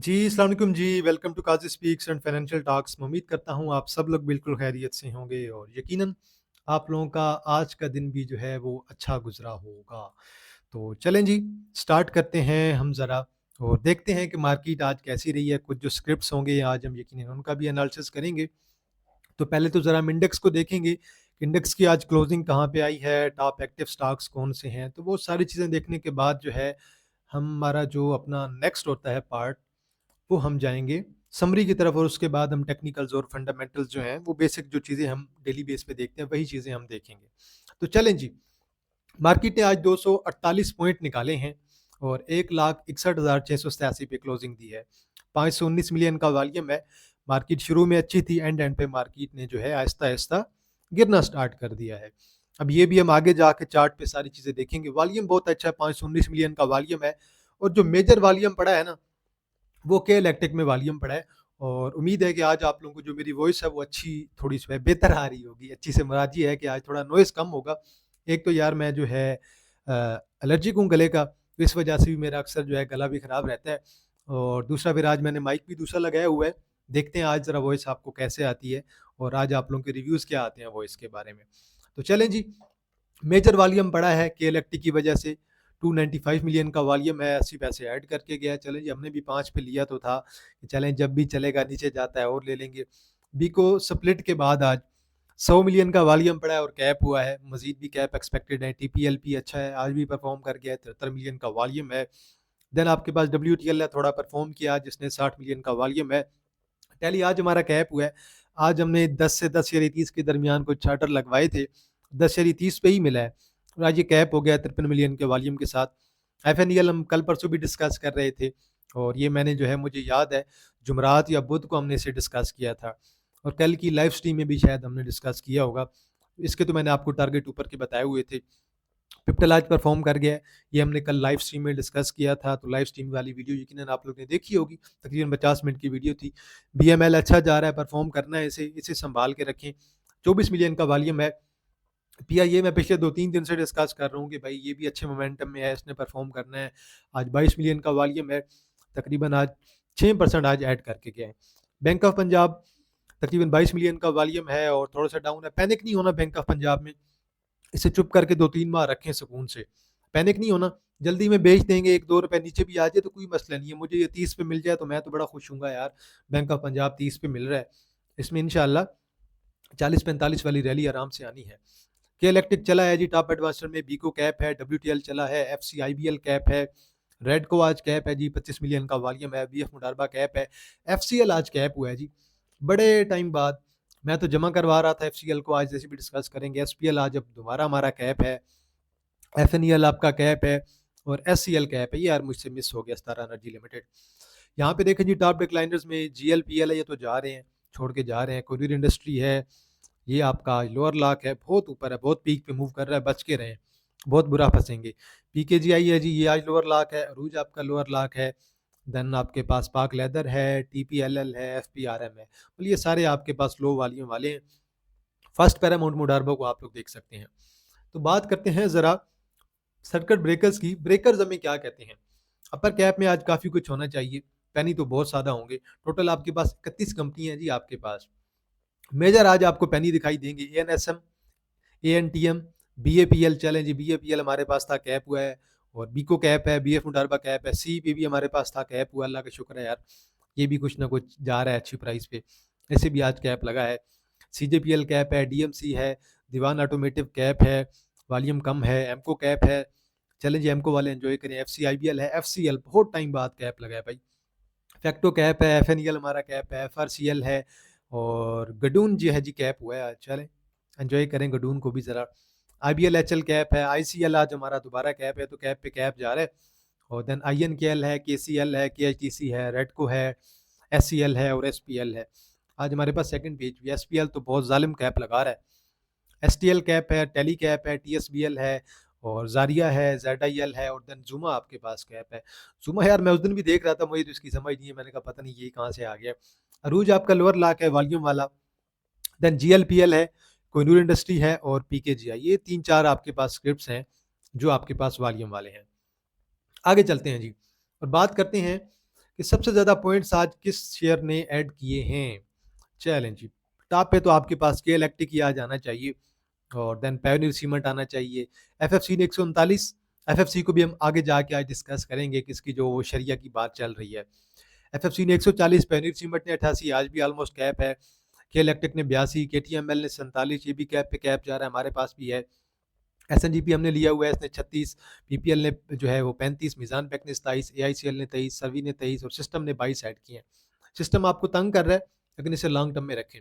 जी, अस्सलाम वालेकुम जी, welcome to Kazi speaks and financial talks. मैं उम्मीद करता हूँ आप सब लोग बिल्कुल खैरियत से होंगे और यकीनन आप लोगों का आज का दिन भी जो है वो अच्छा गुज़रा होगा। तो चलें जी, स्टार्ट करते हैं हम ज़रा और देखते हैं कि मार्केट आज कैसी रही है। कुछ जो स्क्रिप्ट्स होंगे आज हम यकीनन उनका भी एनालिसिस करेंगे। तो पहले तो ज़रा हम इंडेक्स को देखेंगे कि इंडेक्स की आज क्लोजिंग कहाँ पे आई है, टॉप एक्टिव स्टॉक्स कौन से हैं। तो वो सारी चीज़ें देखने के बाद जो है हमारा जो अपना नेक्स्ट होता है पार्ट, वो हम जाएँगे समरी की तरफ और उसके बाद हम टेक्निकल्स और फंडामेंटल्स जो हैं, वो बेसिक जो चीज़ें हम डेली बेस पे देखते हैं, वही चीज़ें हम देखेंगे। तो चलें जी, मार्केट ने आज 248 पॉइंट निकाले हैं और 1,61,687 पे क्लोजिंग दी है। 519 मिलियन का वॉल्यूम है। मार्केट शुरू में अच्छी थी, एंड पे मार्केट ने जो है आहिस्ता-आहिस्ता गिरना स्टार्ट कर दिया है। अब ये भी हम आगे जाके चार्ट पे सारी चीज़ें देखेंगे। वॉल्यूम बहुत अच्छा है, 519 मिलियन का वॉल्यूम है और जो मेजर वॉल्यूम पड़ा है ना, वो के इलेक्ट्रिक में वॉल्यूम पड़ा है और उम्मीद है कि आज आप लोगों को जो मेरी वॉइस है वो अच्छी थोड़ी सी बेहतर आ रही होगी। अच्छी से मुराद ये है कि आज थोड़ा नॉइज़ कम होगा। एक तो यार मैं जो है एलर्जिक हूँ गले का, तो इस वजह से भी मेरा अक्सर जो है गला भी ख़राब रहता है और दूसरा फिर आज मैंने माइक भी दूसरा लगाया हुआ है। देखते हैं आज ज़रा वॉइस आपको कैसे आती है और आज आप लोगों के रिव्यूज़ क्या आते हैं वॉइस के बारे में। तो चलें जी, मेजर वॉल्यूम बढ़ा है के इलेक्ट्रिक की वजह से। 295 मिलियन का वॉल्यूम है, 80 पैसे ऐड करके गया है। चलें जी, हमने भी 5 पे लिया तो था कि चलें जब भी चलेगा नीचे जाता है और ले लेंगे। बीको स्प्लिट के बाद आज 100 मिलियन का वॉल्यूम पड़ा है और कैप हुआ है। मजीद भी कैप एक्सपेक्टेड है। टीपीएलपी अच्छा है, आज भी परफॉर्म कर गया है। 73 मिलियन का वॉल्यूम है। देन आपके पास डब्ल्यूटीएल है, थोड़ा परफॉर्म किया जिसने 60 मिलियन का वॉल्यूम है। टैली आज हमारा कैप हुआ है। आज हमने 10 से 10.30 के दरमियान कुछ चार्टर लगवाए थे, 10.30 पे ही मिला है और आज ये कैप हो गया 53 मिलियन के वॉल्यूम के साथ। एफएनईएल हम कल परसों भी डिस्कस कर रहे थे और ये मैंने जो है मुझे याद है जुमरात या बुध को हमने इसे डिस्कस किया था और कल की लाइव स्ट्रीम में भी शायद हमने डिस्कस किया होगा। इसके तो मैंने आपको टारगेट ऊपर के बताए हुए थे। पिप्टल आज परफॉर्म कर गया है। ये हमने कल लाइव स्ट्रीम में डिस्कस किया था, तो लाइव स्ट्रीम वाली वीडियो यकीनन आप लोग ने देखी होगी। तकरीबन 50 मिनट की वीडियो थी। बीएमएल अच्छा जा रहा है, परफॉर्म करना है इसे, इसे संभाल के रखें। 24 मिलियन का वॉल्यूम है। पीआईए मैं पिछले 2-3 दिन से डिस्कस कर रहा हूँ कि भाई ये भी अच्छे मोमेंटम में है, इसने परफॉर्म करना है। आज 22 मिलियन का वॉल्यूम है। तकरीबन आज 6% आज ऐड करके गए हैं। बैंक ऑफ पंजाब तकरीबन 22 मिलियन का वॉल्यूम है और थोड़ा सा डाउन है। पैनिक नहीं होना बैंक ऑफ पंजाब में। इसे चुप करके 2-3 माह रखें सुकून से। पैनिक नहीं होना, जल्दी में बेच देंगे, 1-2 रुपए नीचे भी आ जाए तो कोई मसला नहीं है। मुझे ये 30 पे मिल जाए तो मैं तो बड़ा खुश हूँगा यार। बैंक ऑफ पंजाब 30 पे मिल रहा है। इसमें इंशाल्लाह 40-45 वाली रैली आराम से आनी है। के इलेक्ट्रिक चला है जी टॉप एडवांसर में, बीको कैप है, डब्ल्यूटीएल चला है, एफसीआईबीएल कैप है, रेडको आज कैप है जी, 25 मिलियन का वॉल्यूम है, बीएफ मुडारबा कैप है, एफसीएल आज कैप हुआ है जी बड़े टाइम बाद। मैं तो जमा करवा रहा था एफसीएल को, आज जैसे भी डिस्कस करेंगे। एसपीएल आज अब दोबारा हमारा कैप है। एफएनईएल आपका कैप है और एससीएल कैप है। ये यार मुझसे मिस हो गया, सतारा एनर्जी लिमिटेड। यहाँ पे देखें जी टॉप डिक्लाइनर्स में जीएलपीएल है, ये तो जा रहे हैं, छोड़ के जा रहे हैं। कोरियर इंडस्ट्री है, ये आपका लोअर लॉक है, बहुत ऊपर है, बहुत पीक पे मूव कर रहा है, बच के रहें, बहुत बुरा फंसेंगे। पीकेजीआई है जी, ये आज लोअर लॉक है। अरूज आपका लोअर लॉक है। देन आपके पास पाक लेदर है, टीपीएलएल है, एफपीआरएम है। बोलिए ये सारे आपके पास लो वॉल्यूम वाले हैं। फर्स्ट पैरामाउंट मोडार्बो को आप लोग देख सकते हैं। तो बात करते हैं ज़रा सर्किट ब्रेकर्स की। ब्रेकर्स हमें क्या कहते हैं? अपर कैप में आज काफ़ी कुछ होना चाहिए। पेनी तो बहुत ज़्यादा होंगे। टोटल आपके पास 31 कंपनी है जी आपके पास। मेजर आज आपको पेनी दिखाई देंगे। एएनएसएम, एएनटीएम, बीएपीएल चलें जी, बीएपीएल हमारे पास था, कैप हुआ है और बीको कैप है, बीएफ मुडारबा कैप है, सीपी भी हमारे पास था, कैप हुआ, अल्लाह का शुक्र है यार। ये भी कुछ ना कुछ जा रहा है अच्छी प्राइस पे, ऐसे भी आज कैप लगा है। सीजेपीएल कैप है, डीएमसी है, दीवान ऑटोमेटिव कैप है, वॉल्यूम कम है, एमको कैप है। चलें जी, एमको वाले एंजॉय करें। एफसीआईबीएल है, एफसीएल बहुत टाइम बाद कैप लगा है भाई। फैक्टो कैप है, एफएनईएल हमारा कैप है, एफआरसीएल है और गडून जी है जी कैप हुआ है आज। चलें एंजॉय करें गडून को भी ज़रा। आईबीएल एचएल कैप है, आईसीएल आज हमारा दोबारा कैप है, तो कैप पे कैप जा रहा है। और देन आईएनकेएल है, केसीएल है, केएचटीसी है, रेडको है, एससीएल है और एसपीएल है। आज हमारे पास सेकंड पेज भी। एसपीएल तो बहुत जालिम कैप लगा रहा है। एसटीएल कैप है, टेली कैप है, टीएसबीएल है और जारिया है, जेडआईएल है और देन जुमा आपके पास कैप है। जुमा यार मैं उस दिन भी देख रहा था, मुझे तो इसकी समझ नहीं है, मैंने कहा पता नहीं ये कहाँ से आ गया। अरूज आपका लोअर लॉक है, वॉल्यूम वाला। देन जीएलपीएल है, कोहिनूर इंडस्ट्री है और पीकेजीआई। ये 3-4 आपके पास स्क्रिप्ट्स हैं जो आपके पास वॉल्यूम वाले हैं। आगे चलते हैं जी और बात करते हैं कि सबसे ज़्यादा पॉइंट्स आज किस शेयर ने ऐड किए हैं। चलें जी, टॉप पे तो आपके पास के इलेक्ट्रिक ही आ जाना चाहिए और देन पायोनियर सीमेंट आना चाहिए। एफएफसी ने 139, एफएफसी को भी हम आगे जाके आज डिस्कस करेंगे कि इसकी जो शरिया की बात चल रही है। एफएफसी ने 140, पायोनियर सीमेंट ने 88, आज भी ऑलमोस्ट कैप है। के इलेक्ट्रिक ने 82, केटीएमएल ने 47, ये भी कैप पे कैप जा रहा है, हमारे पास भी है। एसएनजीपी हमने लिया हुआ है, इसने 36, पीपीएल ने जो है वो 35, मिजान पैक ने 27, एआईसीएल ने 23, सर्वी ने 23 और सिस्टम ने 22 ऐड किए हैं। सिस्टम आपको तंग कर रहा है, लेकिन इसे लॉन्ग टर्म में रखें।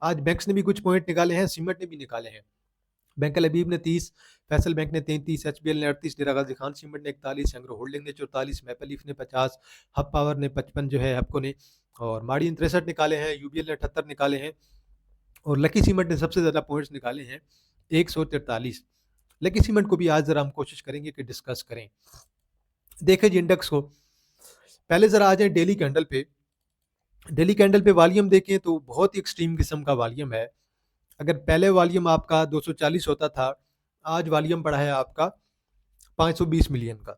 आज बैंक्स ने भी कुछ पॉइंट निकाले हैं, सीमेंट ने भी निकाले हैं। बैंक अल हबीब ने 30, फैसल बैंक ने 33, एचबीएल ने 38, डेरा गाजी खान सीमेंट ने 41, एंग्रो होल्डिंग ने 44, मैपल लीफ ने 50, हब पावर ने 55 जो है हबको ने, और माड़ी ने 63 निकाले हैं, यूबीएल ने 78 निकाले हैं और लकी सीमेंट ने सबसे ज़्यादा पॉइंट्स निकाले हैं 143। लकी सीमेंट को भी आज ज़रा हम कोशिश करेंगे कि डिस्कस करें। देखें जी इंडेक्स को, पहले ज़रा आ जाए डेली कैंडल पे। डेली कैंडल पे वॉल्यूम देखें तो बहुत ही एक्सट्रीम किस्म का वॉल्यूम है। अगर पहले वॉल्यूम आपका 240 होता था, आज वॉल्यूम पड़ा है आपका 520 मिलियन का।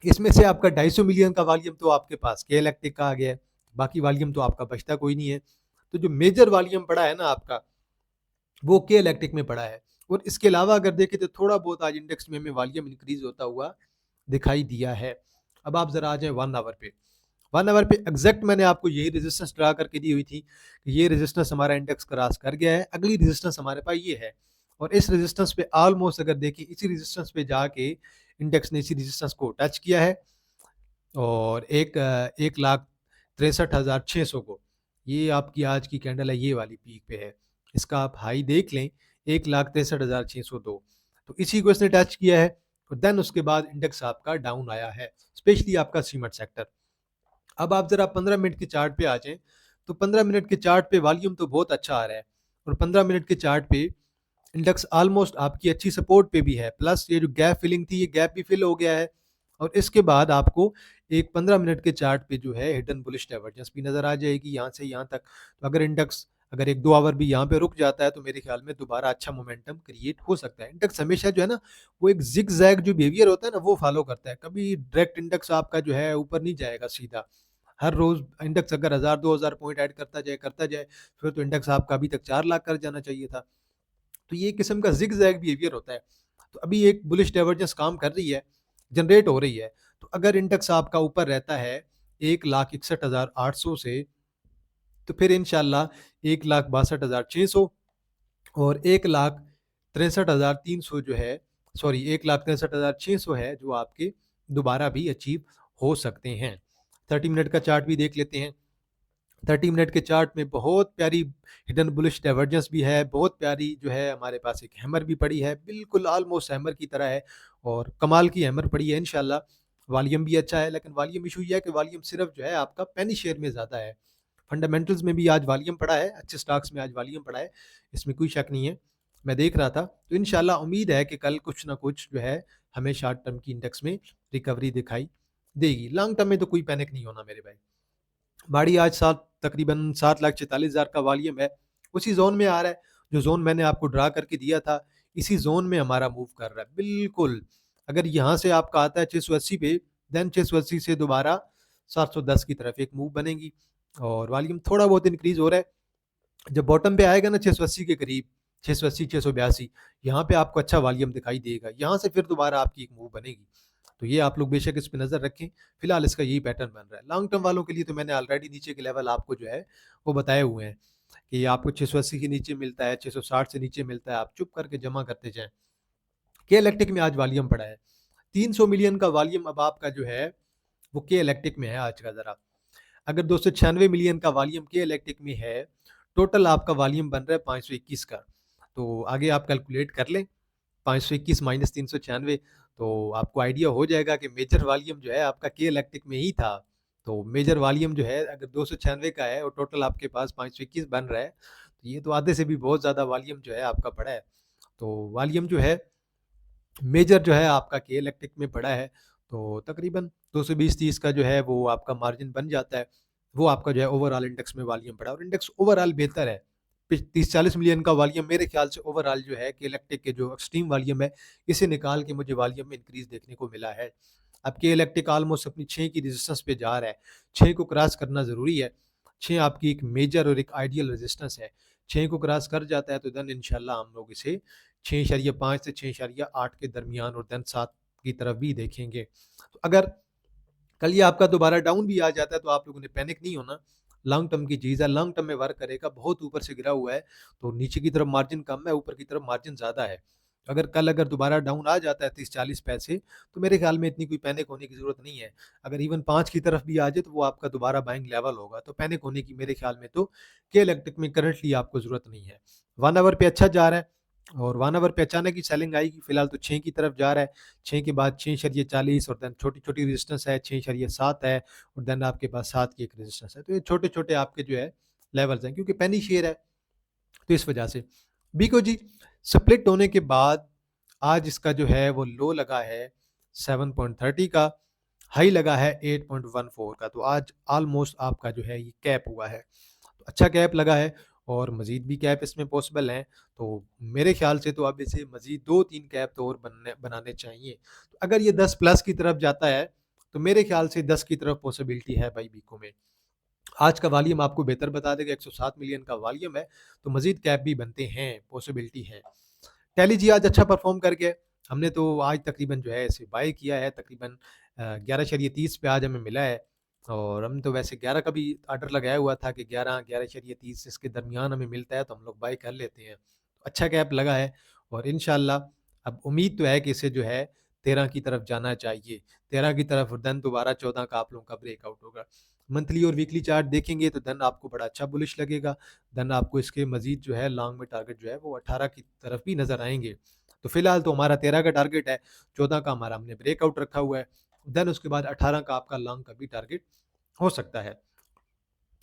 इसमें से आपका 250 मिलियन का वॉल्यूम तो आपके पास के इलेक्ट्रिक का आ गया है, बाकी वॉल्यूम तो आपका बचता कोई नहीं है। तो जो मेजर वॉल्यूम पड़ा है ना आपका, वो के इलेक्ट्रिक में पड़ा है। और इसके अलावा अगर देखें तो थोड़ा बहुत आज इंडेक्स में हमें वॉल्यूम इंक्रीज होता हुआ दिखाई दिया है। अब आप ज़रा आ जाए 1 आवर पे। 1 आवर पे एग्जैक्ट मैंने आपको यही रेजिस्टेंस ड्रा करके दी हुई थी कि ये रेजिस्टेंस हमारा इंडेक्स क्रॉस कर गया है, अगली रेजिस्टेंस हमारे पास ये है। और इस रेजिस्टेंस पे ऑलमोस्ट अगर देखिए इसी रेजिस्टेंस पे जाके इंडेक्स ने इसी रेजिस्टेंस को टच किया है और 1,63,600 को, ये आपकी आज की कैंडल है, ये वाली पीक पे है। इसका आप हाई देख लें 1,63,602, तो इसी को इसने टच किया है और देन उसके बाद इंडेक्स आपका डाउन आया है, स्पेशली आपका सीमेंट सेक्टर। अब आप जरा 15 मिनट के चार्ट पे आ जाएं, तो 15 मिनट के चार्ट पे वॉल्यूम तो बहुत अच्छा आ रहा है और 15 मिनट के चार्ट पे इंडेक्स ऑलमोस्ट आपकी अच्छी सपोर्ट पे भी है, प्लस ये जो गैप फिलिंग थी ये गैप भी फिल हो गया है। और इसके बाद आपको एक 15 मिनट के चार्ट पे जो है हिडन बुलिश डाइवर्जेंस भी नजर आ जाएगी यहाँ से यहाँ तक। तो अगर इंडेक्स अगर 1-2 आवर भी यहाँ पे रुक जाता है तो मेरे ख्याल में दोबारा अच्छा मोमेंटम क्रिएट हो सकता है। इंडेक्स हमेशा जो है ना वो एक जिग जैग जो बिहेवियर होता है ना वो फॉलो करता है, कभी डायरेक्ट इंडेक्स आपका जो है ऊपर नहीं जाएगा सीधा। हर रोज इंडेक्स अगर 1000-2000 पॉइंट ऐड करता जाए फिर तो इंडेक्स आपका अभी तक 4 लाख कर जाना चाहिए था। तो ये किस्म का जिग जैग बिहेवियर होता है। तो अभी एक बुलिश डाइवर्जेंस काम कर रही है, जनरेट हो रही है। तो अगर इंडेक्स आपका ऊपर रहता है 1,61,800 से, तो फिर इंशाल्लाह 1,62,600 और 1,63,300 जो है, सॉरी 1,63,600 है जो आपके दोबारा भी अचीव हो सकते हैं। 30 मिनट का चार्ट भी देख लेते हैं। 30 मिनट के चार्ट में बहुत प्यारी हिडन बुलिश डाइवर्जेंस भी है, बहुत प्यारी जो है हमारे पास एक हैमर भी पड़ी है, बिल्कुल ऑलमोस्ट हैमर की तरह है और कमाल की हैमर पड़ी है इंशाल्लाह। वॉल्यूम भी अच्छा है, लेकिन वॉल्यूम इशू ये है कि वॉल्यूम सिर्फ जो है आपका पेनी शेयर में ज़्यादा है। फंडामेंटल्स में भी आज वॉल्यूम पड़ा है, अच्छे स्टॉक्स में आज वॉल्यूम पड़ा है, इसमें कोई शक नहीं है। मैं देख रहा था, तो इंशाल्लाह उम्मीद है कि कल कुछ ना कुछ जो है हमें शॉर्ट टर्म की इंडेक्स में रिकवरी दिखाई देगी। लॉन्ग टर्म में तो कोई पैनिक नहीं होना मेरे भाई। बाड़ी आज तकरीबन 7,46,000 का वॉल्यूम है, उसी जोन में आ रहा है जो जोन मैंने आपको ड्रा करके दिया था। इसी जोन में हमारा मूव कर रहा है बिल्कुल। अगर यहाँ से आपका आता है 680 पे, देन 680 से दोबारा 710 की तरफ एक मूव बनेगी और वॉल्यूम थोड़ा बहुत इंक्रीज हो रहा है। जब बॉटम पे आएगा ना 680 के करीब, 680 682, यहाँ पे आपको अच्छा वॉल्यूम दिखाई देगा, यहाँ से फिर दोबारा आपकी एक मूव बनेगी। तो ये आप लोग बेशक इस पे नज़र रखें। फिलहाल इसका यही पैटर्न बन रहा है। लॉन्ग टर्म वालों के लिए तो मैंने ऑलरेडी नीचे के लेवल आपको जो है वो बताए हुए हैं कि आपको 680 के नीचे मिलता है, 660 से नीचे मिलता है, आप चुप करके जमा करते जाएं। के इलेक्ट्रिक में आज वॉल्यूम पड़ा है 300 मिलियन का वॉल्यूम, अब आपका जो है वो के इलेक्ट्रिक में है आज का। ज़रा अगर 296 मिलियन का वॉल्यूम के इलेक्ट्रिक में है, टोटल आपका वॉल्यूम बन रहा है 521 का। तो आगे आप कैलकुलेट कर लें 521 माइनस 396, तो आपको आइडिया हो जाएगा कि मेजर वॉल्यूम जो है आपका के इलेक्ट्रिक में ही था। तो मेजर वॉल्यूम जो है अगर 296 का है और टोटल आपके पास 521 बन रहा है, तो ये तो आधे से भी बहुत ज़्यादा वॉल्यूम जो है आपका पड़ा है। तो वॉल्यूम जो है मेजर जो है आपका के इलेक्ट्रिक में पड़ा है, तो तकरीबन 220-30 का जो है वो आपका मार्जिन बन जाता है। वो आपका जो है ओवरऑल इंडेक्स में वॉल्यूम पड़ा है और इंडेक्स ओवरऑल बेहतर है। 30-40 मिलियन का वॉल्यूम मेरे ख्याल से ओवरऑल जो है कि इलेक्ट्रिक के जो एक्सट्रीम वॉल्यूम है, इसे निकाल के मुझे वॉल्यूम में इंक्रीज देखने को मिला है। अब के इलेक्ट्रिक ऑलमोस्ट अपनी 6 की रेजिस्टेंस पे जा रहा है। 6 को क्रॉस करना ज़रूरी है। 6 आपकी एक मेजर और एक आइडियल रेजिस्टेंस है। 6 को क्रॉस कर जाता है तो देन इंशाल्लाह हम लोग इसे 6.5 से 6.8 के दरमियान और देन 7 की तरफ भी देखेंगे। तो अगर कल ये आपका दोबारा डाउन भी आ जाता है तो आप लोगों ने पैनिक नहीं होना। लॉन्ग टर्म की चीज़ है, लॉन्ग टर्म में वर्क करेगा। बहुत ऊपर से गिरा हुआ है तो नीचे की तरफ मार्जिन कम है, ऊपर की तरफ मार्जिन ज़्यादा है। अगर दोबारा डाउन आ जाता है 30-40 पैसे तो मेरे ख्याल में इतनी कोई पैनिक होने की ज़रूरत नहीं है। अगर इवन 5 की तरफ भी आ जाए तो वो आपका दोबारा बाइंग लेवल होगा। तो पैनिक होने की मेरे ख्याल में तो के इलेक्ट्रिक में करंटली आपको ज़रूरत नहीं है। 1 आवर पे अच्छा जा रहा है और 1 आवर पे अचानक ही सेलिंग आएगी। फिलहाल तो 6 की तरफ जा रहा है। 6 के बाद 6.40 और देन छोटी-छोटी रेजिस्टेंस है, 6.7 है और देन आपके पास 7 की एक रेजिस्टेंस है। तो ये छोटे-छोटे आपके जो है लेवल्स हैं, क्योंकि पेनी शेयर है तो इस वजह से। बिको जी स्प्लिट होने के बाद आज इसका जो है वो लो लगा है 7.30 का, हाई लगा है 8.14 का। तो आज ऑलमोस्ट आपका जो है ये कैप हुआ है। तो अच्छा कैप लगा है और मज़ीद भी कैप इसमें पॉसिबल हैं। तो मेरे ख़्याल से तो अब इसे मज़ीद 2-3 कैप तो और बनाने चाहिए। तो अगर ये 10 प्लस की तरफ जाता है, तो मेरे ख़्याल से 10 की तरफ पॉसिबिलिटी है भाई बीको में। आज का वॉल्यूम आपको बेहतर बता देगा, 107 मिलियन का वॉल्यूम है, तो मज़ीद कैप भी बनते हैं, पॉसिबिलिटी है। टेली जी आज अच्छा परफॉर्म करके हमने तो आज तकरीबन जो है इसे बाय किया है तकरीबन 11.30 पे आज हमें मिला है और हम तो वैसे 11 का भी ऑर्डर लगाया हुआ था कि 11-11.30 इसके दरमियान हमें मिलता है तो हम लोग बाय कर लेते हैं। अच्छा गैप लगा है और इंशाल्लाह अब उम्मीद तो है कि इसे जो है 13 की तरफ जाना चाहिए। 13 की तरफ और देन दोबारा 14 का आप लोगों का ब्रेकआउट होगा। मंथली और वीकली चार्ट देखेंगे तो देन आपको बड़ा अच्छा बुलिश लगेगा। देन आपको इसके मज़ीद जो है लॉन्ग में टारगेट जो है वो 18 की तरफ भी नज़र आएँगे। तो फिलहाल तो हमारा 13 का टारगेट है, 14 का हमारा हमने ब्रेकआउट रखा हुआ है। देन उसके बाद 18 का आपका लॉन्ग का भी टारगेट हो सकता है।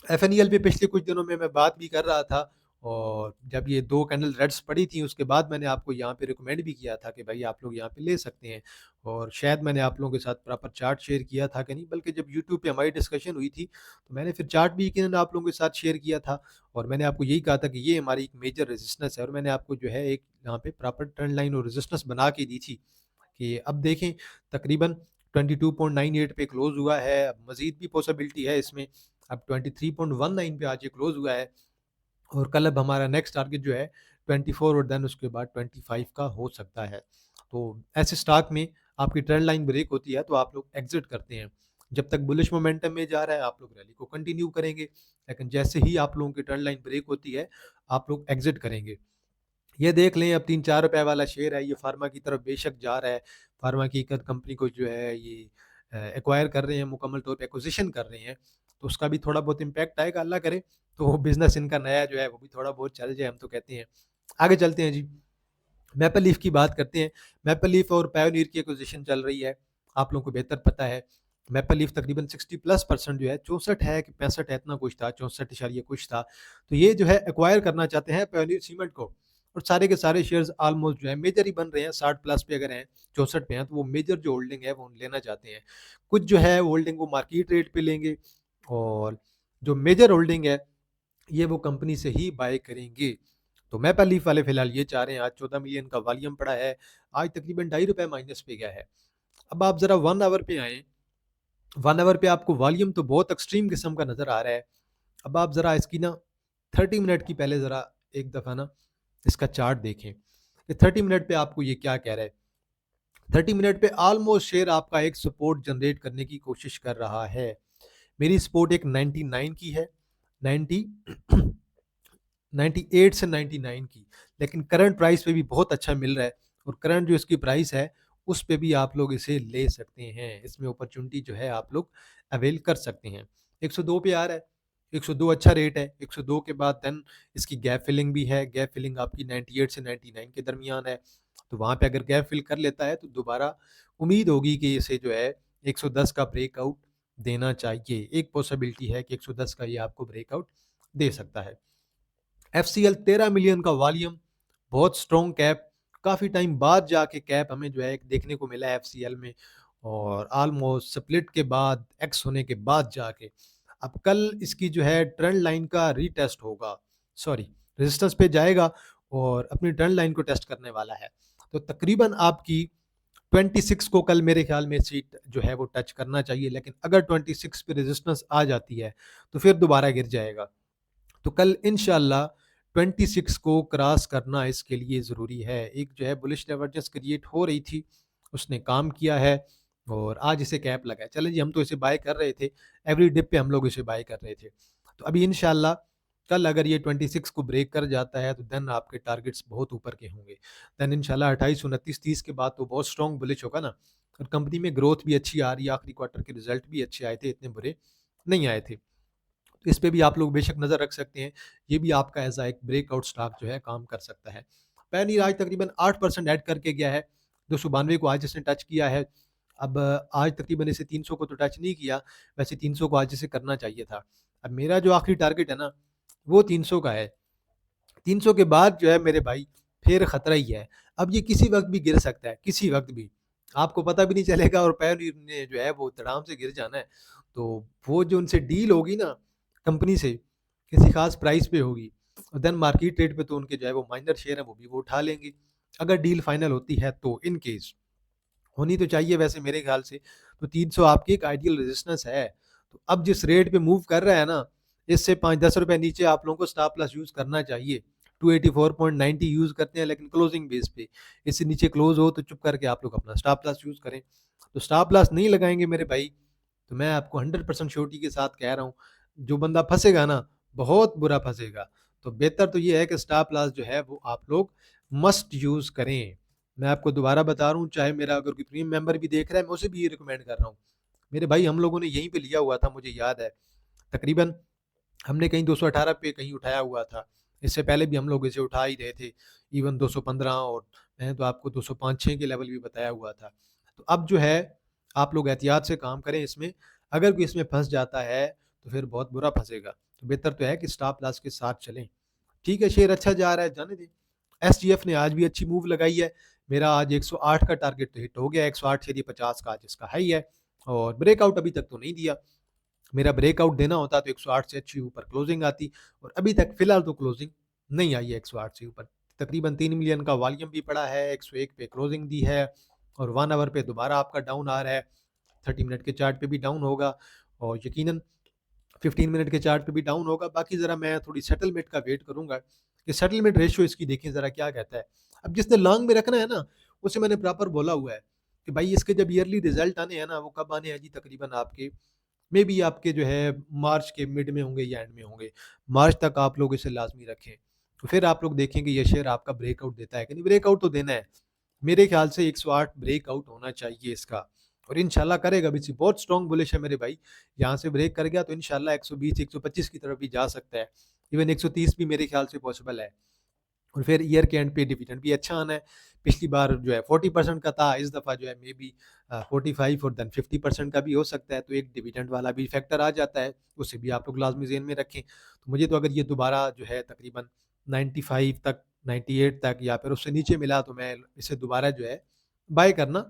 एफएनईएल पे पिछले कुछ दिनों में मैं बात भी कर रहा था और जब ये 2 कैंडल रेड्स पड़ी थी उसके बाद मैंने आपको यहाँ पे रिकमेंड भी किया था कि भाई आप लोग यहाँ पे ले सकते हैं और शायद मैंने आप लोगों के साथ प्रॉपर चार्ट शेयर किया था कि नहीं, बल्कि जब यूट्यूब पे हमारी डिस्कशन हुई थी तो मैंने फिर चार्ट भी यकीनन आप लोगों के साथ शेयर किया था और मैंने आपको यही कहा था कि ये हमारी एक मेजर रेजिस्टेंस है और मैंने आपको जो है एक यहाँ पे प्रॉपर ट्रेंड लाइन और रेजिस्टेंस बना के दी थी कि अब देखें तकरीबन 22.98 पे क्लोज हुआ है। अब मज़ीद भी पॉसिबिलिटी है इसमें। अब 23.19 पे आज ये क्लोज हुआ है और कल अब हमारा नेक्स्ट टारगेट जो है 24 और देन उसके बाद 25 का हो सकता है। तो ऐसे स्टॉक में आपकी ट्रेंड लाइन ब्रेक होती है तो आप लोग एग्जिट करते हैं। जब तक बुलिश मोमेंटम में जा रहा है आप लोग रैली को कंटिन्यू करेंगे, लेकिन जैसे ही आप लोगों की ट्रेंड लाइन ब्रेक होती है आप लोग एग्जिट करेंगे। ये देख लें अब 3-4 रुपए वाला शेयर है, ये फार्मा की तरफ बेशक जा रहा है। फार्मा की एक कंपनी को जो है ये एक्वायर कर रहे हैं, मुकम्मल तौर पे एक्विजिशन कर रहे हैं, तो उसका भी थोड़ा बहुत इम्पैक्ट आएगा, अल्लाह करे तो बिज़नेस इनका नया जो है वो भी थोड़ा बहुत चल जाए, हम तो कहते हैं। आगे चलते हैं जी, मैपल लीफ की बात करते हैं। मैपल लीफ और पायोनियर की एक्विजिशन चल रही है, आप लोगों को बेहतर पता है। मैपल लीफ तकरीबन 60+% जो है 64 है कि 65 है, इतना कुछ था, 64 इशारिया कुछ था। तो ये जो है एक्वायर करना चाहते हैं पायोनियर सीमेंट को और सारे के सारे शेयर्स ऑलमोस्ट जो है मेजर ही बन रहे हैं। 60 प्लस पे अगर हैं, 64 पे हैं, तो वो मेजर जो होल्डिंग है वो लेना चाहते हैं। कुछ जो है होल्डिंग वो मार्केट रेट पे लेंगे और जो मेजर होल्डिंग है ये वो कंपनी से ही बाय करेंगे। तो मैपल लीफ वाले फिलहाल ये चाह रहे हैं। आज 14 मिलियन का वॉल्यूम पड़ा है, आज तकरीबन ₹2.5 माइनस पे गया है। अब आप जरा 1 आवर पे आए। 1 आवर पे आपको वॉल्यूम तो बहुत एक्सट्रीम किस्म का नजर आ रहा है। अब आप जरा इसकी ना 30 मिनट की पहले जरा एक दफा ना इसका चार्ट देखें कि 30 मिनट पे आपको ये क्या कह रहा है। 30 मिनट पे ऑलमोस्ट शेयर आपका एक सपोर्ट जनरेट करने की कोशिश कर रहा है। मेरी सपोर्ट एक 99 की है, 90 98 से 99 की, लेकिन करंट प्राइस पे भी बहुत अच्छा मिल रहा है और करंट जो इसकी प्राइस है उस पे भी आप लोग इसे ले सकते हैं। इसमें अपॉर्चुनिटी जो है आप लोग अवेल कर सकते हैं। 102 पे आ रहा है, 102 अच्छा रेट है। 102 के बाद देन इसकी गैप फिलिंग भी है। गैप फिलिंग आपकी 98 से 99 के दरमियान है, तो वहाँ पे अगर गैप फिल कर लेता है तो दोबारा उम्मीद होगी कि इसे जो है 110 का ब्रेकआउट देना चाहिए। एक पॉसिबिलिटी है कि 110 का ये आपको ब्रेकआउट दे सकता है। एफसीएल 13 मिलियन का वॉल्यूम, बहुत स्ट्रॉन्ग कैप, काफ़ी टाइम बाद जाके कैप हमें जो है देखने को मिला है एफसीएल में और ऑलमोस्ट स्प्लिट के बाद एक्स होने के बाद जाके अब कल इसकी जो है ट्रेंड लाइन का रीटेस्ट होगा, सॉरी रेजिस्टेंस पे जाएगा और अपनी ट्रेंड लाइन को टेस्ट करने वाला है। तो तकरीबन आपकी 26 को कल मेरे ख्याल में सीट जो है वो टच करना चाहिए, लेकिन अगर 26 पे रेजिस्टेंस आ जाती है तो फिर दोबारा गिर जाएगा। तो कल इंशाल्लाह 26 को क्रॉस करना इसके लिए ज़रूरी है। एक जो है बुलिश डाइवर्जेंस क्रिएट हो रही थी, उसने काम किया है और आज इसे कैप लगा है। चलें जी, हम तो इसे बाय कर रहे थे, एवरी डिप पे हम लोग इसे बाय कर रहे थे। तो अभी इंशाल्लाह कल अगर ये 26 को ब्रेक कर जाता है तो देन आपके टारगेट्स बहुत ऊपर के होंगे। देन इंशाल्लाह 28, 29, 30 के बाद तो बहुत स्ट्रॉन्ग बुलिश होगा ना। और कंपनी में ग्रोथ भी अच्छी आ रही है, आखिरी क्वार्टर के रिजल्ट भी अच्छे आए थे, इतने बुरे नहीं आए थे। तो इस पे भी आप लोग बेशक नज़र रख सकते हैं। ये भी आपका एज़ एक ब्रेकआउट स्टॉक जो है काम कर सकता है। पैनीर आज तकरीबन 8% ऐड करके गया है। 292 को आज इसने टच किया है। अब आज तकरीबन इसे 300 को तो टच नहीं किया, वैसे 300 को आज इसे करना चाहिए था। अब मेरा जो आखिरी टारगेट है ना, वो 300 का है। 300 के बाद जो है मेरे भाई फिर खतरा ही है। अब ये किसी वक़्त भी गिर सकता है, किसी वक़्त भी। आपको पता भी नहीं चलेगा और पैनीर ने जो है वो धड़ाम से गिर जाना है। तो वो जो उनसे डील होगी ना कंपनी से, किसी ख़ास प्राइस पे होगी, और देन मार्केट रेट पे तो उनके जो है वो माइनर शेयर है वो उठा लेंगे। अगर डील फाइनल होती है तो इन केस होनी तो चाहिए वैसे मेरे ख्याल से। तो 300 आपकी एक आइडियल रेजिस्टेंस है। तो अब जिस रेट पे मूव कर रहा है ना, इससे 5-10 रुपए नीचे आप लोगों को स्टॉप लॉस यूज़ करना चाहिए। 284.90 यूज़ करते हैं लेकिन क्लोजिंग बेस पे। इससे नीचे क्लोज हो तो चुप करके आप लोग अपना स्टॉप लॉस यूज़ करें। तो स्टॉप लॉस नहीं लगाएंगे मेरे भाई, तो मैं आपको 100% श्योरिटी के साथ कह रहा हूँ, जो बंदा फँसेगा ना, बहुत बुरा फँसेगा। तो बेहतर तो ये है कि स्टॉप लॉस जो है वो आप लोग मस्ट यूज़ करें। मैं आपको दोबारा बता रहा हूँ, चाहे मेरा अगर कोई प्रीमियम मेंबर भी देख रहा है, मैं उसे भी ये रिकमेंड कर रहा हूँ। मेरे भाई हम लोगों ने यहीं पे लिया हुआ था, मुझे याद है। तकरीबन हमने कहीं 218 पे कहीं उठाया हुआ था। इससे पहले भी हम लोग इसे उठा ही रहे थे, इवन 215, और मैंने तो आपको 205-6 के लेवल भी बताया हुआ था। तो अब जो है आप लोग एहतियात से काम करें इसमें। अगर कोई इसमें फँस जाता है तो फिर बहुत बुरा फँसेगा। तो बेहतर तो है कि स्टॉप लॉस के साथ चलें। ठीक है, शेयर अच्छा जा रहा है, जाने दें। एसजीएफ ने आज भी अच्छी मूव लगाई है। मेरा आज 108 का टारगेट तो हिट हो गया, 108 से 50 का आज इसका हाई है, और ब्रेकआउट अभी तक तो नहीं दिया। मेरा ब्रेकआउट देना होता तो 108 से अच्छी ऊपर क्लोजिंग आती, और अभी तक फिलहाल तो क्लोजिंग नहीं आई है 108 से ऊपर। तकरीबन 3 मिलियन का वॉल्यूम भी पड़ा है, 101 पे क्लोजिंग दी है, और 1 आवर पे दोबारा आपका डाउन आ रहा है। 30 मिनट के चार्ट पे भी डाउन होगा, और यकीनन 15 मिनट के चार्ट पे भी डाउन होगा। बाकी ज़रा मैं थोड़ी सेटलमेंट का वेट करूँगा कि सेटलमेंट रेशियो इसकी देखें ज़रा क्या कहता है। अब जिसने लॉन्ग में रखना है ना, उसे मैंने प्रॉपर बोला हुआ है कि भाई इसके जब ईयरली रिजल्ट आने हैं ना, वो कब आने हैं जी, तकरीबन आपके मे बी आपके जो है मार्च के मिड में होंगे या एंड में होंगे। मार्च तक आप लोग इसे लाज़मी रखें। तो फिर आप लोग देखेंगे ये शेयर आपका ब्रेकआउट देता है कि नहीं। ब्रेकआउट तो देना है। मेरे ख्याल से 108 ब्रेकआउट होना चाहिए इसका, और इंशाल्लाह करेगा भी। बहुत स्ट्रॉन्ग बुलिश है मेरे भाई। यहाँ से ब्रेक कर गया तो इंशाल्लाह 120, 125 की तरफ भी जा सकता है। इवन 130 भी मेरे ख्याल से पॉसिबल है। और फिर ईयर के एंड पे डिविडेंड भी अच्छा आना है। पिछली बार जो है 40% का था, इस दफ़ा जो है मे बी 45 और देन 50% का भी हो सकता है। तो एक डिविडेंड वाला भी फैक्टर आ जाता है, उसे भी आप लोग लाजमी ज़हन में रखें। तो मुझे तो अगर ये दोबारा जो है तकरीबन 95 तक, 98 तक या फिर उससे नीचे मिला तो मैं इसे दोबारा जो है बाय करना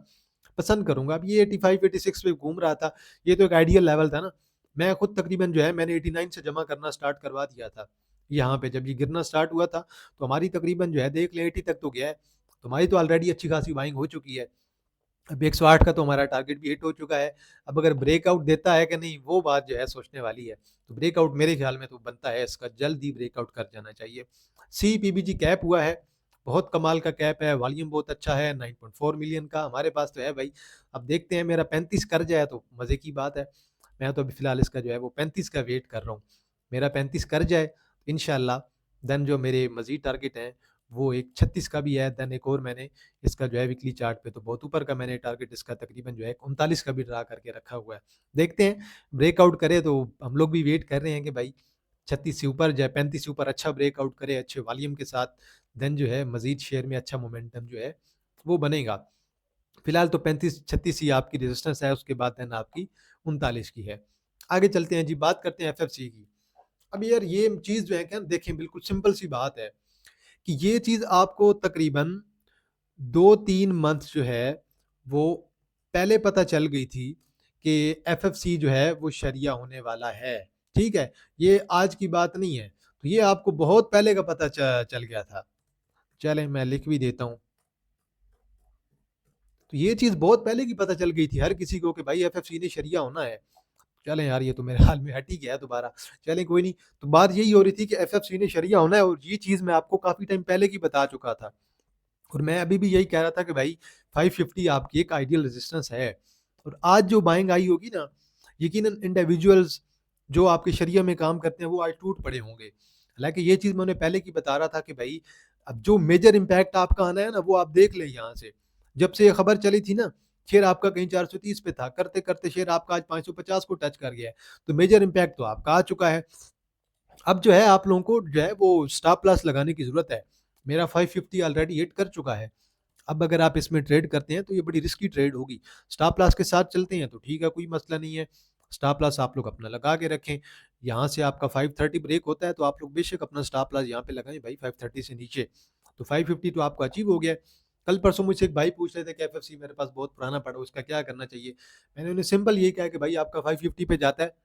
पसंद करूँगा। अब ये 85, 86 पे घूम रहा था, ये तो एक आइडियल लेवल था ना। मैं खुद तकरीबन जो है मैंने 89 से जमा करना स्टार्ट करवा दिया था। यहाँ पे जब ये गिरना स्टार्ट हुआ था तो हमारी तकरीबन जो है देख लें 80 तक तो गया है। तो हमारी तो ऑलरेडी अच्छी खासी बाइंग हो चुकी है। अब 108 का तो हमारा टारगेट भी हिट हो चुका है। अब अगर ब्रेकआउट देता है कि नहीं, वो बात जो है सोचने वाली है। तो ब्रेकआउट मेरे ख्याल में तो बनता है इसका, जल्द ही ब्रेकआउट कर जाना चाहिए। सीपीबीजी कैप हुआ है, बहुत कमाल का कैप है, वॉल्यूम बहुत अच्छा है, 9.4 मिलियन का हमारे पास तो है भाई। अब देखते हैं मेरा 35 कर जाए तो मज़े की बात है। मैं तो अभी फ़िलहाल इसका जो है वो 35 का वेट कर रहा हूँ। मेरा 35 कर जाए इंशाल्लाह, देन जो मेरे मज़ीद टारगेट हैं वो एक 36 का भी है। देन एक और मैंने इसका जो है वीकली चार्ट पे तो बहुत ऊपर का मैंने टारगेट इसका तकरीबन जो है 39 का भी ड्रा करके रखा हुआ है। देखते हैं ब्रेकआउट करे तो हम लोग भी वेट कर रहे हैं कि भाई 36 से ऊपर जाए, 35 से ऊपर अच्छा ब्रेकआउट करे अच्छे वॉल्यूम के साथ। देन जो है मज़ीद शेयर में अच्छा मोमेंटम जो है वो बनेगा। फिलहाल तो 35-36 ही आपकी रेजिस्टेंस है, उसके बाद देन आपकी 39 की है। आगे चलते हैं जी, बात करते हैं एफएफसी की। अब यार ये चीज़ जो है क्या, देखें बिल्कुल सिंपल सी बात है कि ये चीज़ आपको तकरीबन 2-3 मंथ जो है वो पहले पता चल गई थी कि एफएफसी जो है वो शरिया होने वाला है। ठीक है? ये आज की बात नहीं है। तो ये आपको बहुत पहले का पता चल गया था। चलें मैं लिख भी देता हूँ। तो ये चीज़ बहुत पहले की पता चल गई थी हर किसी को कि भाई एफएफसी ने शरिया होना है। चलें यार, ये तो मेरे हाल में हट ही गया दोबारा। चलें कोई नहीं, तो बात यही हो रही थी कि एफएफसी ने शरिया होना है और ये चीज़ मैं आपको काफ़ी टाइम पहले की बता चुका था। और मैं अभी भी यही कह रहा था कि भाई 550 आपकी एक आइडियल रेजिस्टेंस है। और आज जो बाइंग आई होगी ना, यकीनन इंडिविजुअल्स जो आपके शरिया में काम करते हैं वो आज टूट पड़े होंगे। हालाँकि ये चीज़ मैंने पहले की बता रहा था कि भाई अब जो मेजर इम्पैक्ट आपका आना है ना, वो आप देख लें यहाँ से। जब से ये खबर चली थी ना, शेयर आपका कहीं 430 पे था, करते-करते शेयर आपका आज 550 को टच कर गया है। तो मेजर इम्पैक्ट तो आपका आ चुका है। अब जो है आप लोगों को जो है वो स्टॉप लॉस लगाने की ज़रूरत है। मेरा 550 ऑलरेडी हिट कर चुका है। अब अगर आप इसमें ट्रेड करते हैं तो ये बड़ी रिस्की ट्रेड होगी। स्टॉप लॉस के साथ चलते हैं तो ठीक है, कोई मसला नहीं है। स्टॉप लॉस आप लोग अपना लगा के रखें। यहाँ से आपका 530 ब्रेक होता है तो आप लोग बेशक अपना स्टॉप लॉस यहाँ पे लगाएँ भाई 530 से नीचे। तो 550 तो आपका अचीव हो गया है। कल परसों मुझसे एक भाई पूछ रहे थे कि एफएफसी मेरे पास बहुत पुराना पड़ा है, उसका क्या करना चाहिए? मैंने उन्हें सिंपल यही कहा कि भाई आपका 550 पे जाता है,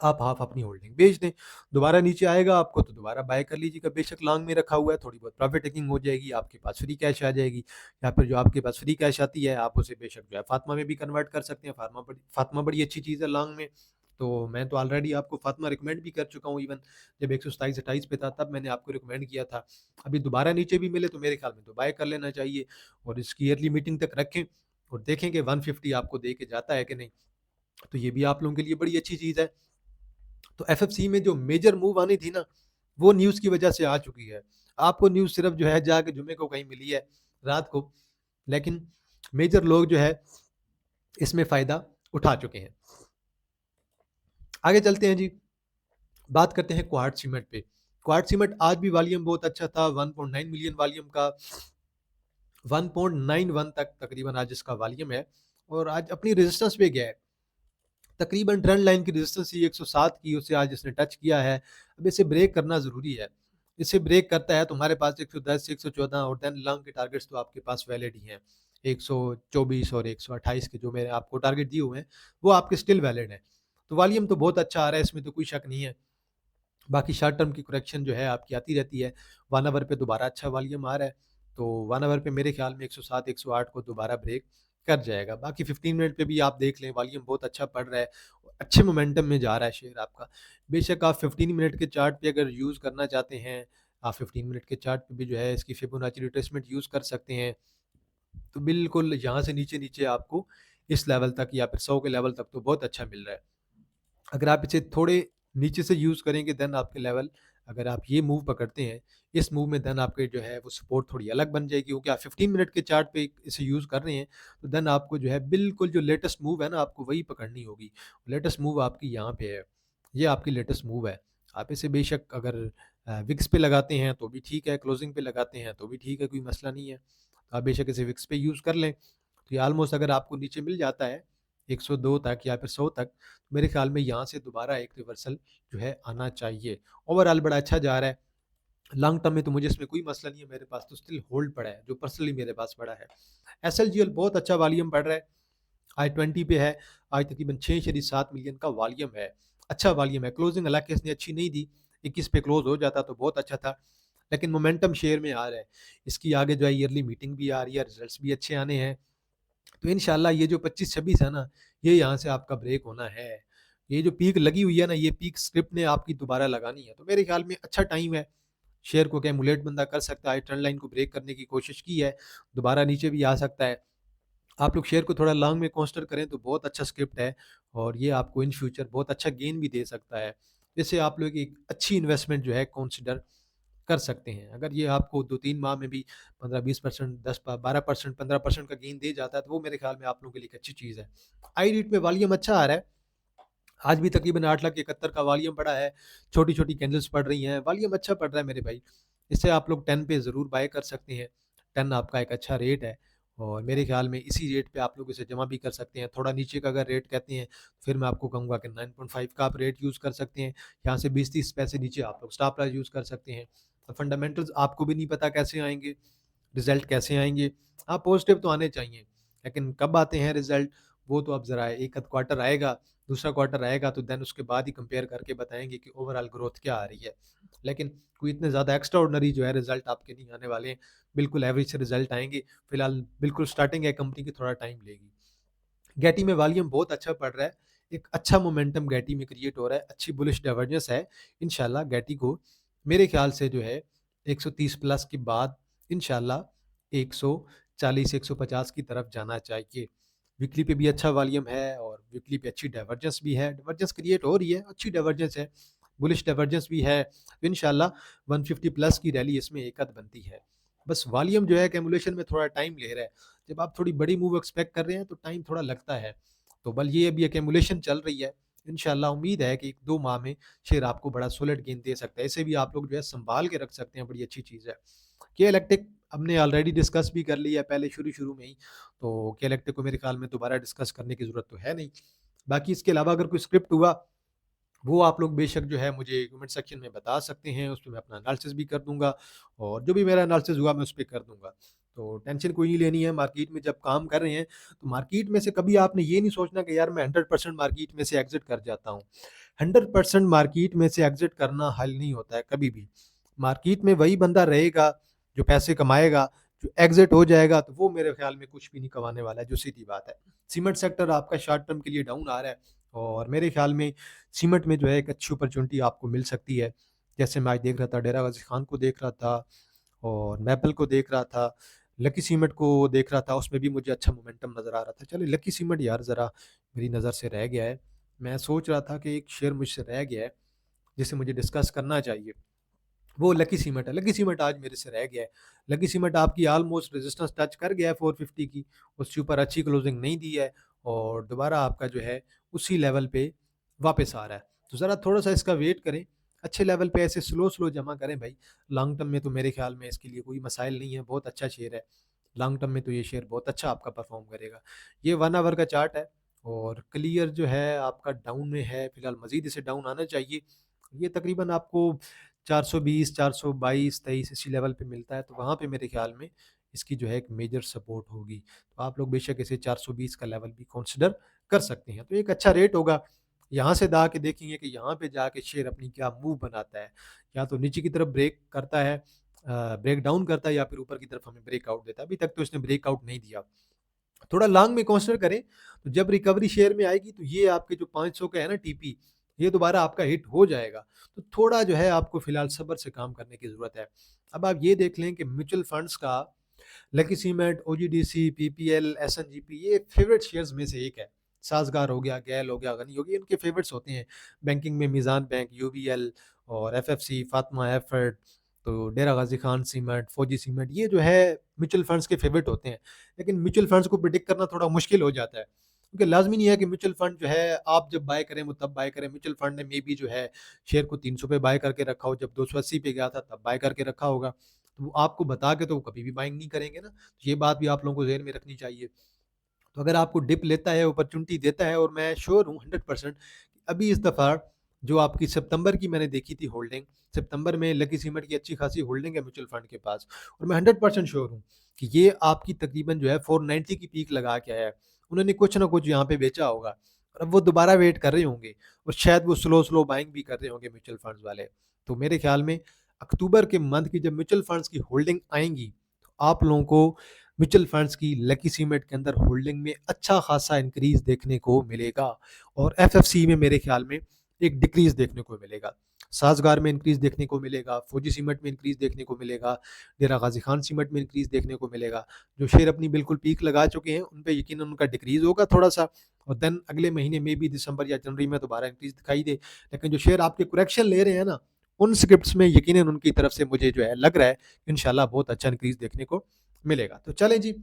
आप हाफ अपनी होल्डिंग बेच दें। दोबारा नीचे आएगा आपको तो दोबारा बाय कर लीजिएगा, बेशक लॉन्ग में रखा हुआ है, थोड़ी बहुत प्रॉफिट टेकिंग हो जाएगी, आपके पास फ्री कैश आ जाएगी। या फिर जो आपके पास फ्री कैश आती है आप उसे बेशक जो है फातमा में भी कन्वर्ट कर सकते हैं। फातमा बड़ी अच्छी चीज़ है लॉन्ग में। तो मैं तो ऑलरेडी आपको फातमा रिकमेंड भी कर चुका हूँ। इवन जब 127-28 पे था तब मैंने आपको रिकमेंड किया था। अभी दोबारा नीचे भी मिले तो मेरे ख्याल में तो बाय कर लेना चाहिए और इसकी ईयरली मीटिंग तक रखें और देखें कि 150 आपको दे के जाता है कि नहीं। तो ये भी आप लोगों के लिए बड़ी अच्छी चीज़ है। तो एफएफसी में जो मेजर मूव आनी थी ना, वो न्यूज़ की वजह से आ चुकी है। आपको न्यूज़ सिर्फ जो है जाके जुम्मे को कहीं मिली है रात को, लेकिन मेजर लोग जो है इसमें फ़ायदा उठा चुके हैं। आगे चलते हैं जी, बात करते हैं क्वार्ट्ज सीमेंट पे। क्वार्ट्ज सीमेंट आज भी वॉल्यूम बहुत अच्छा था, 1.9 मिलियन वॉल्यूम का 1.91 तक तकरीबन आज इसका वॉल्यूम है और आज अपनी रेजिस्टेंस पे गया है। तकरीबन ट्रेंड लाइन की रेजिस्टेंस ही 107 की, उसे आज इसने टच किया है। अब इसे ब्रेक करना ज़रूरी है। इसे ब्रेक करता है तो हमारे पास 110 से 114 और देन लॉन्ग के टारगेट्स तो आपके पास वैलिड ही हैं। 124 और 128 के जो मैंने आपको टारगेट दिए हुए हैं, वो आपके स्टिल वैलिड हैं। तो वॉल्यूम तो बहुत अच्छा आ रहा है, इसमें तो कोई शक नहीं है। बाकी शॉर्ट टर्म की करेक्शन जो है आपकी आती रहती है। 1 आवर पे दोबारा अच्छा वॉल्यूम आ रहा है, तो 1 आवर पे मेरे ख्याल में 107, 108 को दोबारा ब्रेक कर जाएगा। बाकी 15 मिनट पे भी आप देख लें, वॉल्यूम बहुत अच्छा पड़ रहा है, अच्छे मोमेंटम में जा रहा है शेयर आपका। बेशक आप 15 मिनट के चार्ट पे अगर यूज़ करना चाहते हैं, आप 15 मिनट के चार्ट पे भी जो है इसकी फिबोनाची रिट्रेसमेंट यूज़ कर सकते हैं। तो बिल्कुल यहाँ से नीचे-नीचे आपको इस लेवल तक या फिर 100 के लेवल तक तो बहुत अच्छा मिल रहा है। अगर आप इसे थोड़े नीचे से यूज़ करेंगे देन आपके लेवल, अगर आप ये मूव पकड़ते हैं, इस मूव में देन आपके जो है वो सपोर्ट थोड़ी अलग बन जाएगी, क्योंकि आप 15 मिनट के चार्ट पे इसे यूज़ कर रहे हैं, तो देन आपको जो है बिल्कुल जो लेटेस्ट मूव है ना, आपको वही पकड़नी होगी। लेटेस्ट मूव आपकी यहाँ पे है, ये आपकी लेटेस्ट मूव है। आप इसे बेशक अगर विक्स पे लगाते हैं तो भी ठीक है, क्लोजिंग पे लगाते हैं तो भी ठीक है, कोई मसला नहीं है। तो आप बेशक इसे विक्स पे यूज़ कर लें। तो ये ऑलमोस्ट अगर आपको नीचे मिल जाता है 102 तक या फिर 100 तक, मेरे ख्याल में यहाँ से दोबारा एक रिवर्सल जो है आना चाहिए। ओवरऑल बड़ा अच्छा जा रहा है। लॉन्ग टर्म में तो मुझे इसमें कोई मसला नहीं है, मेरे पास तो स्टिल होल्ड पड़ा है, जो पर्सनली मेरे पास पड़ा है। एसएलजीएल बहुत अच्छा वॉल्यूम पड़ रहा है, आज 20 पे है, आज तकरीबन 6.7 मिलियन का वॉल्यूम है। अच्छा वॉल्यूम है, क्लोजिंग हालाँकि इसने अच्छी नहीं दी, 21 पे क्लोज़ हो जाता तो बहुत अच्छा था, लेकिन मोमेंटम शेयर में आ रहा है। इसकी आगे जो है ईयरली मीटिंग भी आ रही है, रिजल्ट्स भी अच्छे आने हैं। तो इंशाल्लाह ये जो 25-26 है ना, ये यहाँ से आपका ब्रेक होना है। ये जो पीक लगी हुई है ना, ये पीक स्क्रिप्ट ने आपकी दोबारा लगानी है। तो मेरे ख्याल में अच्छा टाइम है, शेयर को क्या एमुलेट बंदा कर सकता है, ट्रेंड लाइन को ब्रेक करने की कोशिश की है, दोबारा नीचे भी आ सकता है। आप लोग शेयर को थोड़ा लॉन्ग में कंसिडर करें तो बहुत अच्छा स्क्रिप्ट है और ये आपको इन फ्यूचर बहुत अच्छा गेन भी दे सकता है। इससे आप लोग एक अच्छी इन्वेस्टमेंट जो है कंसिडर कर सकते हैं। अगर ये आपको 2-3 माह में भी 15-20%, 10-12%, 15% का गेन दे जाता है, तो वो मेरे ख्याल में आप लोगों के लिए एक अच्छी चीज़ है। आई-रीट में वॉल्यूम अच्छा आ रहा है। आज भी तकरीबन 8,71,000 का वॉल्यूम पड़ा है। छोटी-छोटी कैंडल्स पड़ रही हैं, वॉल्यूम अच्छा पड़ रहा है मेरे भाई। इससे आप लोग 10 पे ज़रूर बाय कर सकते हैं। 10 आपका एक अच्छा रेट है और मेरे ख्याल में इसी रेट पे आप लोग इसे जमा भी कर सकते हैं। थोड़ा नीचे का अगर रेट कहते हैं, फिर मैं आपको कहूँगा कि 9.5 का आप रेट यूज़ कर सकते हैं। यहाँ से 20-30 पैसे नीचे आप लोग स्टॉप लॉस यूज़ कर सकते हैं। फंडामेंटल्स आपको भी नहीं पता कैसे आएँगे, रिज़ल्ट कैसे आएँगे। हाँ, पॉज़िटिव तो आने चाहिए, लेकिन कब आते हैं रिज़ल्ट, वो तो अब ज़रा एक आध क्वार्टर आएगा, दूसरा क्वार्टर आएगा तो देन उसके बाद ही कंपेयर करके बताएँगे कि ओवरऑल ग्रोथ क्या आ रही है। लेकिन कोई इतने ज़्यादा एक्स्ट्राऑर्डिनरी जो है रिज़ल्ट आपके नहीं आने वाले हैं, बिल्कुल एवरेज से रिज़ल्ट आएँगे। फिलहाल बिल्कुल स्टार्टिंग है कंपनी की, थोड़ा टाइम लेगी। गैटी में वॉल्यूम बहुत अच्छा पड़ रहा है, एक अच्छा मोमेंटम गैटी में क्रिएट हो रहा है, अच्छी बुलिश डाइवर्जेंस है। इंशाल्लाह गैटी को मेरे ख्याल से जो है 130 प्लस के बाद इंशाल्लाह 140-150 की तरफ जाना चाहिए। वीकली पे भी अच्छा वॉल्यूम है और वीकली पे अच्छी डाइवर्जेंस भी है, डाइवर्जेंस क्रिएट हो रही है, अच्छी डाइवर्जेंस है, बुलिश डाइवर्जेंस भी है। तो इंशाल्लाह 150 प्लस की रैली इसमें एक आध बनती है। बस वॉल्यूम जो है एक्यूमुलेशन में थोड़ा टाइम ले रहा है। जब आप थोड़ी बड़ी मूव एक्सपेक्ट कर रहे हैं तो टाइम थोड़ा लगता है। तो बल ये अभी एक्यूमुलेशन चल रही है। इंशाल्लाह उम्मीद है कि 1-2 माह में शेयर आपको बड़ा सॉलिड गेन दे सकता है। इसे भी आप लोग जो है सँभाल के रख सकते हैं, बड़ी अच्छी चीज़ है। के इलेक्ट्रिक हमने ऑलरेडी डिस्कस भी कर लिया है पहले शुरू-शुरू में ही, तो के इलेक्ट्रिक को मेरे ख्याल में दोबारा डिस्कस करने की ज़रूरत तो है नहीं। बाकी इसके अलावा अगर कोई स्क्रिप्ट हुआ वो आप लोग बेशक जो है मुझे कमेंट सेक्शन में बता सकते हैं, उस पे मैं अपना एनालिसिस भी कर दूँगा और जो भी मेरा एनालिसिस हुआ मैं उस पे कर दूँगा। तो टेंशन कोई नहीं लेनी है, मार्केट में जब काम कर रहे हैं, तो मार्केट में से कभी आपने ये नहीं सोचना कि यार मैं 100% मार्केट में से एग्ज़िट कर जाता हूँ। 100% मार्केट में से एग्ज़िट करना हल नहीं होता है कभी भी। मार्केट में वही बंदा रहेगा, जो पैसे कमाएगा, जो एग्ज़िट हो जाएगा तो वो मेरे ख़्याल में कुछ भी नहीं कमाने वाला है, जो सीधी बात है। सीमेंट सेक्टर आपका शॉर्ट टर्म के लिए डाउन आ रहा है और मेरे ख़्याल में सीमेंट में जो है एक अच्छी अपॉर्च्युनिटी आपको मिल सकती है। जैसे मैं आज देख रहा था डेरा गाज़ी खान को देख रहा था और मैपल को देख रहा था, लकी सीमेंट को देख रहा था, उसमें भी मुझे अच्छा मोमेंटम नज़र आ रहा था। चलिए लकी सीमेंट यार ज़रा मेरी नज़र से रह गया है। मैं सोच रहा था कि एक शेयर मुझसे रह गया है, जिसे मुझे डिस्कस करना चाहिए। वो लकी सीमेंट है, लकी सीमेंट आज मेरे से रह गया है। लकी सीमेंट आपकी ऑलमोस्ट रेजिस्टेंस टच कर गया है 450 की, उसके ऊपर अच्छी क्लोजिंग नहीं दी है और दोबारा आपका जो है उसी लेवल पे वापस आ रहा है। तो ज़रा थोड़ा-सा इसका वेट करें, अच्छे लेवल पे ऐसे स्लो-स्लो जमा करें भाई। लॉन्ग टर्म में तो मेरे ख़्याल में इसके लिए कोई मसाइल नहीं है, बहुत अच्छा शेयर है। लॉन्ग टर्म में तो ये शेयर बहुत अच्छा आपका परफ़ॉर्म करेगा। ये 1 आवर का चार्ट है और क्लियर जो है आपका डाउन में है, फिलहाल मज़ीद इसे डाउन आना चाहिए। ये तकरीबन आपको 420, 422, 23 इसी लेवल पे मिलता है, तो वहाँ पे मेरे ख़्याल में इसकी जो है एक मेजर सपोर्ट होगी। तो आप लोग बेशक इसे 420 का लेवल भी कंसीडर कर सकते हैं। तो एक अच्छा रेट होगा। यहाँ से दा के देखेंगे कि यहाँ पे जाके शेयर अपनी क्या मूव बनाता है। या तो नीचे की तरफ ब्रेक करता है, ब्रेक डाउन करता है या फिर ऊपर की तरफ हमें ब्रेकआउट देता है। अभी तक तो इसने ब्रेकआउट नहीं दिया। थोड़ा लॉन्ग में कंसीडर करें, तो जब रिकवरी शेयर में आएगी तो ये आपके जो 500 का है ना टीपी, ये दोबारा आपका हिट हो जाएगा। तो थोड़ा जो है आपको फिलहाल सब्र से काम करने की ज़रूरत है। अब आप ये देख लें कि म्यूचुअल फंड्स का लकी सीमेंट, ओजीडीसी, पीपीएल, एसएनजीपी ये फेवरेट शेयर्स में से एक है। साज़गार हो गया, गैल हो गया, गनी हो गई, इनके फेवरेट्स होते हैं। बैंकिंग में मीज़ान बैंक, यूबीएल और एफएफसी, फातिमा एफर्ट, तो डेरा गाज़ी खान सीमेंट, फौजी सीमेंट, ये जो है म्यूचुअल फंड्स के फेवरेट होते हैं। लेकिन म्यूचुअल फंड्स को प्रेडिक्ट करना थोड़ा मुश्किल हो जाता है। क्योंकि लाज़मी नहीं है कि म्यूचुअल फंड जो है आप जब बाय करें वो तब बाय करें। म्यूचुअल फंड ने मेबी जो है शेयर को 300 पे बाय करके रखा हो, जब 280 पे गया था तब बाय करके रखा होगा। तो वो आपको बता के तो वो कभी भी बाइंग नहीं करेंगे ना। तो ये बात भी आप लोगों को ज़हन में रखनी चाहिए। तो अगर आपको डिप लेता है, अपॉर्च्युनिटी देता है और मैं श्योर हूँ 100% अभी इस दफ़ा जो आपकी सितंबर की मैंने देखी थी होल्डिंग, सितंबर में लकी सीमेंट की अच्छी खासी होल्डिंग है म्यूचुअल फंड के पास और मैं 100% श्योर हूँ कि ये आपकी तकरीबन जो है 490 की पीक लगा के आया है। उन्होंने कुछ ना कुछ यहाँ पे बेचा होगा और अब वो दोबारा वेट कर रहे होंगे और शायद वो स्लो बाइंग भी कर रहे होंगे म्यूचुअल फंड्स वाले। तो मेरे ख्याल में अक्टूबर के मंथ की जब म्यूचुअल फंड्स की होल्डिंग आएंगी तो आप लोगों को म्यूचुअल फंड्स की लकी सीमेंट के अंदर होल्डिंग में अच्छा खासा इंक्रीज देखने को मिलेगा और एफएफसी में मेरे ख्याल में एक डिक्रीज देखने को मिलेगा। साजगार में इंक्रीज देखने को मिलेगा, फौजी सीमेंट में इंक्रीज देखने को मिलेगा, डेरा गाजी खान सीमेंट में इंक्रीज देखने को मिलेगा। जो शेयर अपनी बिल्कुल पीक लगा चुके हैं उन पे यकीनन उनका डिक्रीज होगा थोड़ा सा और देन अगले महीने में भी दिसंबर या जनवरी में दोबारा इंक्रीज दिखाई दे। लेकिन जो शेयर आपके करेक्शन ले रहे हैं ना, उन स्क्रिप्ट्स में यकीनन उनकी तरफ से मुझे जो है लग रहा है इंशाल्लाह बहुत अच्छा इंक्रीज देखने को मिलेगा। तो चलें जी,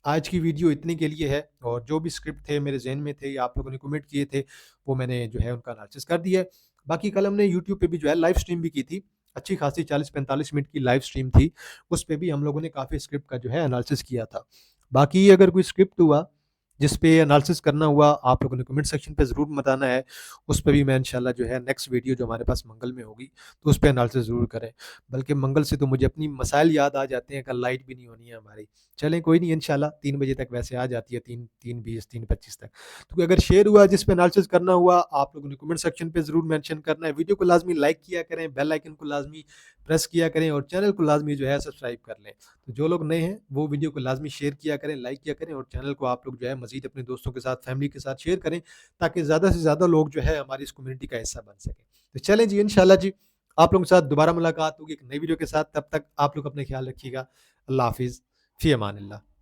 आज की वीडियो इतने के लिए है और जो भी स्क्रिप्ट थे मेरे ज़हन में थे या आप लोगों ने कमेंट किए थे, वो मैंने जो है उनका एनालिसिस कर दिया है। बाकी कल हमने यूट्यूब पे भी जो है लाइव स्ट्रीम भी की थी। अच्छी खासी 40-45 मिनट की लाइव स्ट्रीम थी। उस पे भी हम लोगों ने काफ़ी स्क्रिप्ट का जो है एनालिसिस किया था। बाकी अगर कोई स्क्रिप्ट हुआ जिस पे एनालिसिस करना हुआ आप लोगों ने कमेंट सेक्शन पे ज़रूर बताना है। उस पे भी मैं इंशाल्लाह जो है नेक्स्ट वीडियो जो हमारे पास मंगल में होगी, तो उस पे एनालिसिस ज़रूर करें। बल्कि मंगल से तो मुझे अपनी मसाइल याद आ जाते हैं, कल लाइट भी नहीं होनी है हमारी। चलें कोई नहीं, इंशाल्लाह 3 बजे तक वैसे आ जाती है, 3:20 3:25 तक। तो अगर शेयर हुआ जिस पे एनालिसिस करना हुआ, आप लोगों ने कमेंट सेक्शन पे ज़रूर मेंशन करना है। वीडियो को लाज़मी लाइक किया करें, बेल आइकन को लाज़मी प्रेस किया करें और चैनल को लाज़मी जो है सब्सक्राइब कर लें। तो जो लोग नए हैं वो वीडियो को लाज़मी शेयर किया करें, लाइक किया करें और चैनल को आप लोग जो है मज़ीद अपने दोस्तों के साथ, फैमिली के साथ शेयर करें, ताकि ज़्यादा से ज़्यादा लोग जो है हमारी इस कम्युनिटी का हिस्सा बन सकें। तो चलें जी, इंशाल्लाह जी, आप लोगों के साथ दोबारा मुलाकात होगी एक नई वीडियो के साथ। तब तक आप लोग अपना ख्याल रखिएगा। अल्लाह हाफ़िज़, फ़ी अमानिल्लाह।